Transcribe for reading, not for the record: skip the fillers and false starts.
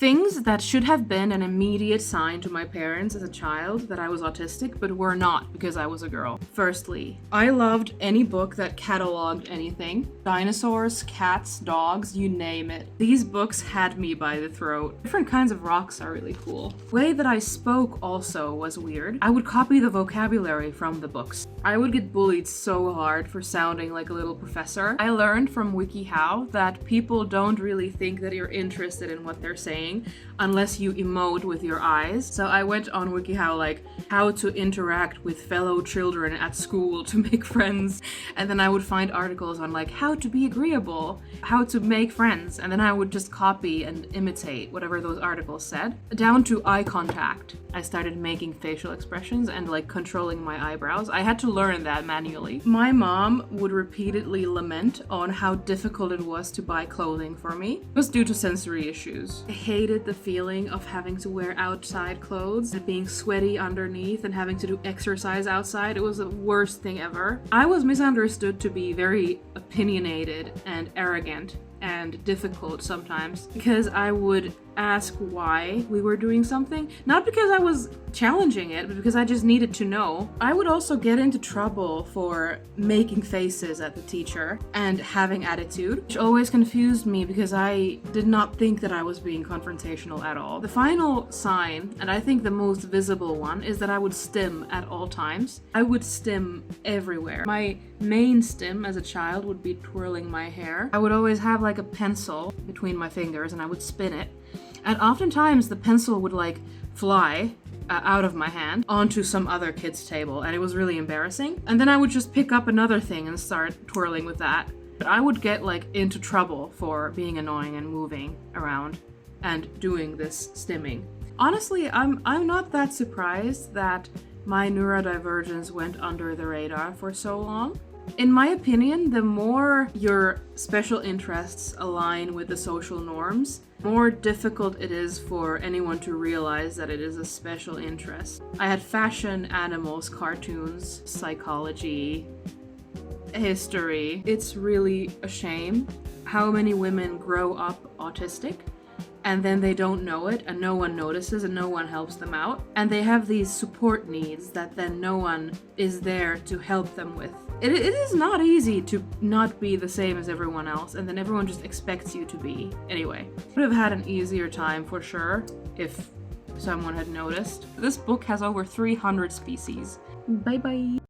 Things that should have been an immediate sign to my parents as a child that I was autistic, but were not because I was a girl. Firstly, I loved any book that cataloged anything. Dinosaurs, cats, dogs, you name it. These books had me by the throat. Different kinds of rocks are really cool. The way that I spoke also was weird. I would copy the vocabulary from the books. I would get bullied so hard for sounding like a little professor. I learned from WikiHow that people don't really think that you're interested in what they're saying unless you emote with your eyes. So I went on WikiHow like how to interact with fellow children at school to make friends, and then I would find articles on like how to be agreeable, how to make friends, and then I would just copy and imitate whatever those articles said, down to eye contact. I started making facial expressions and like controlling my eyebrows. I had to learn that manually. My mom would repeatedly lament on how difficult it was to buy clothing for me. It was due to sensory issues. I hated the feeling of having to wear outside clothes and being sweaty underneath and having to do exercise outside. It was the worst thing ever. I was misunderstood to be very opinionated and arrogant and difficult sometimes because I would ask why we were doing something, not because I was challenging it, but because I just needed to know. I would also get into trouble for making faces at the teacher and having attitude, which always confused me because I did not think that I was being confrontational at all. The final sign, and I think the most visible one, is that I would stim at all times. I would stim everywhere. My main stim as a child would be twirling my hair. I would always have like a pencil between my fingers and I would spin it. And oftentimes the pencil would like fly out of my hand onto some other kid's table, and it was really embarrassing. And then I would just pick up another thing and start twirling with that. But I would get like into trouble for being annoying and moving around and doing this stimming. Honestly, I'm not that surprised that my neurodivergence went under the radar for so long. In my opinion, the more your special interests align with the social norms, more difficult it is for anyone to realize that it is a special interest. I had fashion, animals, cartoons, psychology, history. It's really a shame how many women grow up autistic and then they don't know it and no one notices and no one helps them out. And they have these support needs that then no one is there to help them with. It is not easy to not be the same as everyone else, and then everyone just expects you to be. Anyway, would have had an easier time for sure if someone had noticed. This book has over 300 species. Bye bye.